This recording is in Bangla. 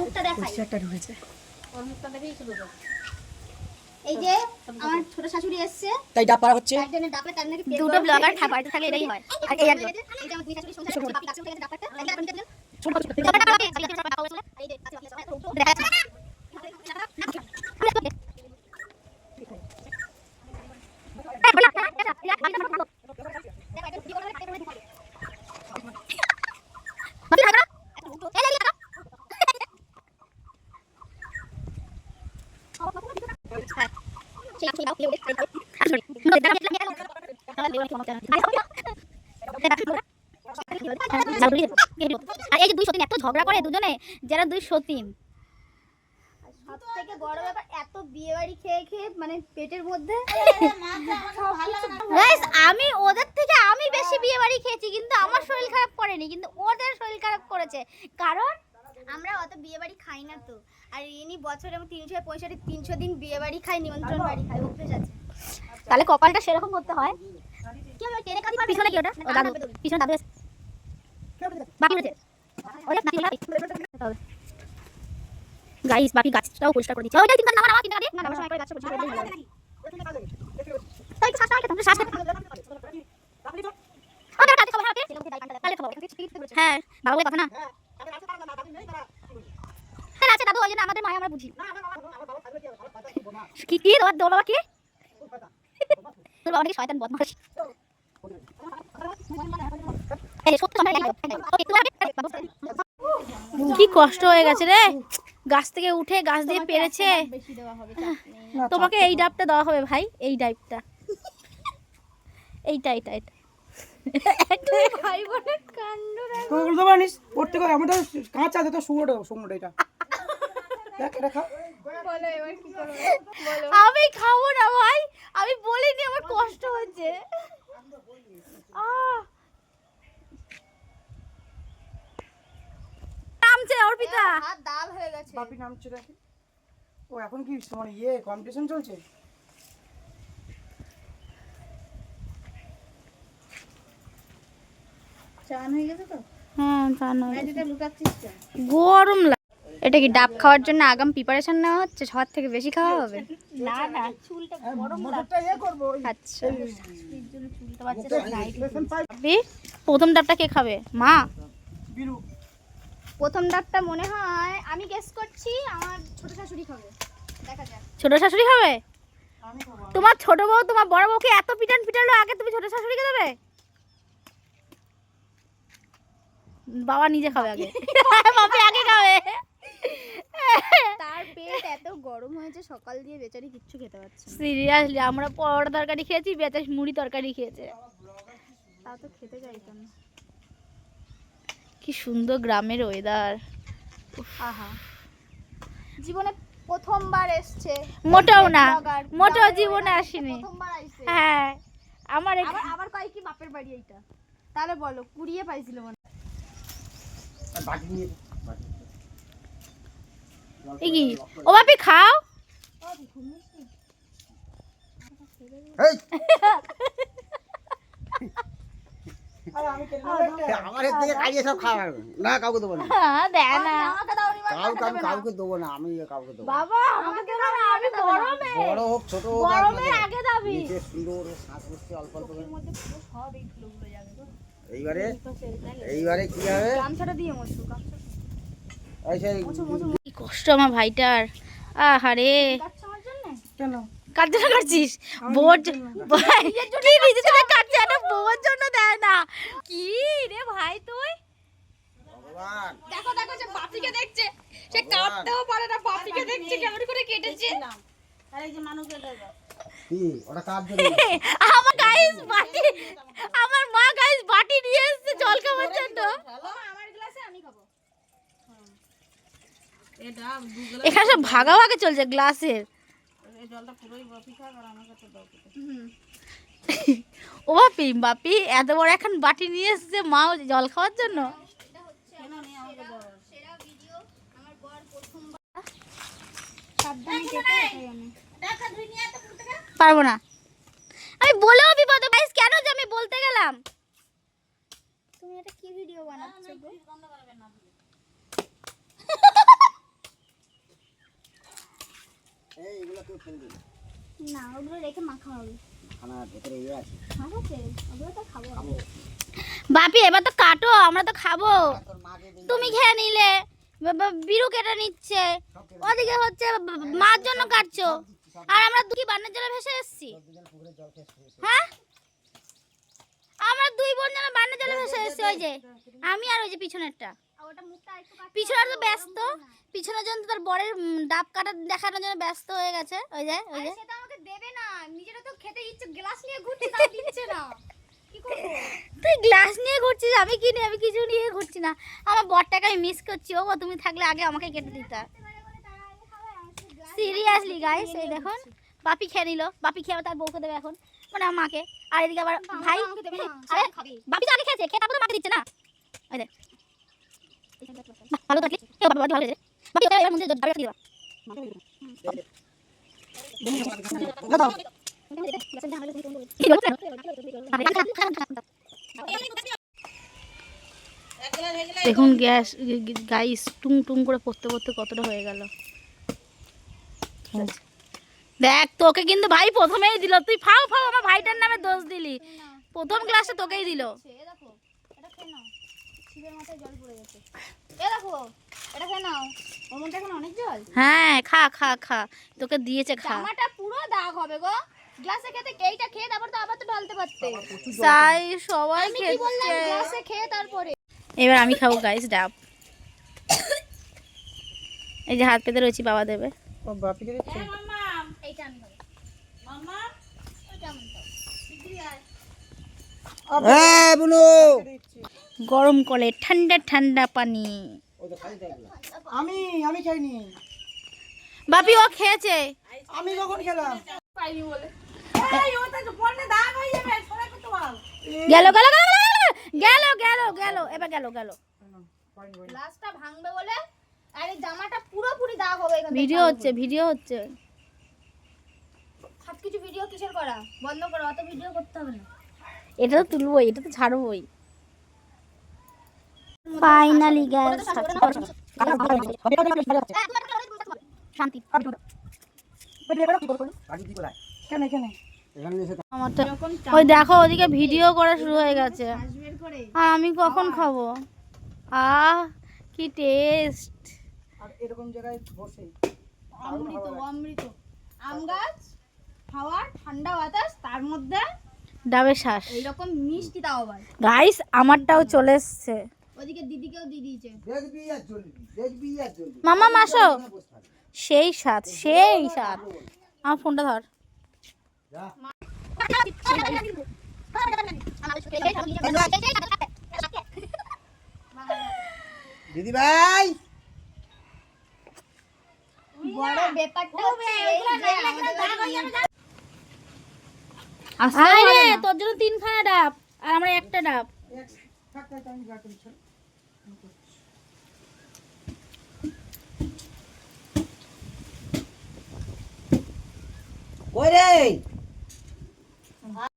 মুখটা দেখাই, একটা ঢুকেছে ওর মুখটা দেখেই শুরু করো। এই যে আমার ছোট শাশুড়ি এসেছে, তাই ডাব পাড়া হচ্ছে। একজনের ডাবে তার নাকি দুটো ব্লগার বাড়িতে থাকলে এটাই হয়। আর এই আর এই যে আমার দুই শাশুড়ি সংসারে বাপি কাছে থেকে ডাব কাটতে এই আপনি দেখলেন ছোট ছোট এই যে কাছে বাকি সবাই দেখা যাচ্ছে। আর এই যে দুই সতীন এত ঝগড়া করে দুজনে, যারা দুই সতীন। সবথেকে বড় ব্যাপার এত বিয়ে বাড়ি খেয়ে খেয়ে মানে পেটের মধ্যে গাইস, আমি ওদের থেকে আমি বেশি বিয়ে বাড়ি খেয়েছি, কিন্তু আমার শরীর খারাপ করেনি, কিন্তু ওদের শরীর খারাপ করেছে। কারণ আমরা অত বিয়ে বাড়ি খাই না তো, আর ইনি বছরে 365 দিন বিয়ে বাড়ি খাই, নিমন্ত্রণ বাড়ি খাই, অভ্যেস আছে। তাহলে কপালটা সেরকম করতে হয়। কি হবে টেনে খাবি পিছনে, কি ওটা ও দাদু পিছনে দাদু বাকি রয়েছে ওটা নাকি হবে গাইস। বাকি গাছটাও পরিষ্কার করে দিচ্ছি। ওইটা তিনটা নামা নামা তিনটা দিয়ে না সময় করে গাছটা পরিষ্কার করে দিই। তাই তো শ্বাস নাও, শ্বাস নাও। ওটা কাটতে হবে হাতে তাহলে খাবো। হ্যাঁ বাবুর কথা না তাহলে আছে দাদু, ওই জন্য আমাদের মায়া আমরা বুঝি। কি কি দৌড় বাবা কি তোর বাবা নাকি শয়তান বদমাশ। কি কষ্ট হয়ে গেছে রে, গাছ থেকে উঠে গাছ দিয়ে পেরেছে। তোমাকে এই ডাবটা দেওয়া হবে ভাই, এই ডাবটা, এইটা এইটা এইটা ভাই বোনের কাণ্ড বলতে পারিস পড়তে করে আমাদের কাঁচা আছে তো শুয়োটা শুয়োটা এটা দেখ এটা খা। আমি খাবো না ভাই, আমি বলিনি, আমার কষ্ট হচ্ছে। নামছে অর্পিতা, হাত ডাল হয়ে গেছে। বাপি নামছে দেখি। ও এখন কি মানে কম্পিটিশন চলছে? চান হয়ে গেছে তো? হ্যাঁ চান হয়ে গেছে। গরম লাগে। এটা কি ডাব খাওয়ার জন্য আগাম প্রিপারেশন নেওয়া হচ্ছে? সবার থেকে বেশি খাওয়া হবে? না না, চুলটা গরম লাগছে। আচ্ছা চুলটা বাচ্চাটা নাইট। প্রথম ডাবটা কে খাবে? মা। বিরু প্রথম ডাবটা মনে হয় আমি গেস করছি আমার ছোট শাশুড়ি খাবে, দেখা যাক। ছোট শাশুড়ি খাবে? তোমার ছোট বউ তোমার বড় বউকে এত পিটান পিটালো, আগে তুমি ছোট শাশুড়িকে দেবে? বাবা নিজে খাবে আগে। বাবা আগে খাবে। তার পেট এত গরম হয়েছে সকাল দিয়ে, বেচারি কিচ্ছু খেতে পারছে না। সিরিয়াসলি আমরা পরোটা তরকারি খেয়েছি, বেচারি মুড়ি তরকারি খেয়েছে, তা তো খেতে চাইতো না। কি সুন্দর গ্রামের ওয়েদার। আহা, জীবনে প্রথমবার এসছে। মোটেও না, মোটেও জীবনে আসেনি, প্রথমবার আইছে। হ্যাঁ আমার আবার কয় কি বাপের বাড়ি এইটা, তাহলে বলো কুড়িয়ে পাইছিল মনে। বাটি নিয়ে এই কি ও বাপি খাও। এই আমার এর থেকে খাইয়ে সব খাওয়া না, কাউকে দেবো না। দেয় না, কাউকে দেবো না, আমি কাউকে দেবো। বাবা আমাকে দেবে না, আমি গরমে, বড় হোক ছোট হোক, গরমের আগে দাবি। নিচে সুন্দর শ্বাস বসছে অল্প অল্প করে। সব এই ফুলগুলো যাবে তো। এইবারে কি হবে? গামছাটা দিয়ে মোছো, এই সেই কি কষ্ট আমার ভাইটার। আহারে কেন কার জন্য কাটছিস? বোর কি নিজে থেকে কাটছে, এটা বউর জন্য দেয় না। কি রে ভাই তুই? ভগবান দেখো দেখো যে বাপিকে দেখছে, সে কাটতেও পারে না, বাপিকে দেখছে কেমন করে কেটেছে। আর এই যে মানুষ এটা কি ওটা কার জন্য? আমার গাইস বাটি, আমার মা গাইস বাটি নিয়ে এসেছে জল খাওয়ার জন্য। আমার গ্লাসে আমি খাবো। এটা এখানে সব ভাগাভাগি চলছে গ্লাসের। এই জলটা পুরোই বাপি খায় আর আমার কাছে দাও। ও বাপি এত বড় এখন বাটি নিয়ে এসেছে মা জল খাওয়ার জন্য। পারবো না আমি, বলেও বিপদ। গাইস কেন যে আমি বলতে গেলাম। তুমি এটা কি ভিডিও বানাচ্ছো গো? না ওগুলো রেখে মাখা হবে। খানার ভেতরে ইয়ে আছে। ঠিক আছে ওগুলো তো খাবো। খাবো। বাপি এবার তো কাটো, আমরা তো খাবো। তোর মাকে দিই। তুমি খেয়ে নিলে, বিরু কেটে নিচ্ছে, ওদিকে হচ্ছে মার জন্য কাটছো, আর আমরা দুই বান্নার জলে ভেসে এসেছি। পুকুরে জল খেয়ে শুয়েছে। হ্যাঁ আমরা দুই বোন যেন বান্নার জলে ভেসে এসেছি। ওই যে আমি আর ওই যে পিছনেরটা, পিছনের তো ব্যস্ত, পিছনের জন্য তার বরের ডাব কাটা দেখানোর জন্য ব্যস্ত হয়ে গেছে। ওই যে ওই যে সেটা আমাকে দেবে না, নিজেরা তো খেতে ইচ্ছে গ্লাস নিয়ে ঘুরছে তাও দিচ্ছে না, কি করব? তুই গ্লাস নিয়ে ঘুরছিস, আমি কি নিয়ে, আমি কিছু নিয়ে ঘুরছি না। আমার বরটাকে আমি মিস করছি। ও তুমি থাকলে আগে আমাকে কেটে দিতা। সিরিয়াসলি গাইস, এই দেখুন বাপি খেয়ে নিল, বাপি খেয়ে আবার তার বউকে দেবে এখন, মানে আমার মাকে। আর এদিকে আবার ভাই, আমাকে দেবে না, আরে খাবে। বাপি তো আগে খেয়েছে, খেয়ে তারপর তো মাকে দিচ্ছে না। ওই দেখ বাহ, ভালো থাকলে কেউ বাপি ভালো হয়েছে। বাপি ওটা এবার মন্দিরে যাবে দিয়ে দাও। কি বলছো? দেখুন গ্যাস গাইস টুং টুং করে পড়তে পড়তে কতটা হয়ে গেল। দেখ তোকে কিন্তু ভাই প্রথমেই দিল, তুই ফাও ফাও আমার ভাইটার নামে দোষ দিলি। প্রথম ক্লাসে তোকেই দিল। এ দেখো, এটা খেয়ে নাও, ছিপের মাথায় জল পড়ে গেছে। এ দেখো, এটা খেয়ে নাও, ওর মধ্যে এখন অনেক জল। হ্যাঁ খা খা খা, তোকে দিয়েছে খা। জামাটা পুরো দাগ হবে গো, গ্লাসে খেতে এইটা খেয়ে তারপর তো আবার তো ঢালতে পারতে। তাই সবাই আমি কি বললাম, খেচ্ছে। গ্লাসে খেয়ে তারপরে। এবার আমি খাবো গাইস ডাব। এই যে হাত পেতে রয়েছি, বাবা দেবে। ও বাপিকে দিচ্ছে। এইটা আমি খাবো। মাম্মা ওইটা আমি খাবো। দিদি আয়। এই বুনু। দিচ্ছি। গরম কলে ঠান্ডা ঠান্ডা পানি। ওই তো খালি থাকলো। আমি খাইনি। বাপি ও খেয়েছে। আমি কখন খেলাম? পাইনি বলে। গেল গেল গেল গেল গেল গেল, এবার গেল গেল। গ্লাসটা ভাঙবে বলে, আর এই জামাটা পুরোপুরি দাগ হবে এখান থেকে। ভিডিও হচ্ছে, ভিডিও হচ্ছে। সবকিছু ভিডিও কিসের করা? বন্ধ করো, অত ভিডিও করতে হবে না। এটা তো তুলবই, এটা তো ছাড়বই। ফাইনালি গাইস শান্তি। কাজু কি করে? কেন কেন? এখানে এসে আমার তো ওই দেখো ওদিকে ভিডিও করা শুরু হয়ে গেছে, বের করে আর আমি কখন খাবো? আহ কি টেস্ট। আর এরকম জায়গায় বসে অমৃত অমৃত, আম গাছ, হাওয়া, ঠান্ডা বাতাস, তার মধ্যে ডাবের শ্বাস। এইরকম মিষ্টি তাও আবার। গাইস আমারটাও চলে এসছে। ওদিকে দিদিকেও দিয়ে দিয়েছে। দেখবি আর চলবি, দেখবি আর চলবি। মামা মাসো, বসে থাকবি। সেই স্বাদ সেই স্বাদ। আমার ফোনটা ধর। যা। দিদি ভাই। বড় ব্যাপারটা হচ্ছে এই যে আমাদের আরে তোর জন্য 3খানা ডাব আর আমরা একটা ডাব। থাক থাক আমি যা করছি। কই রে?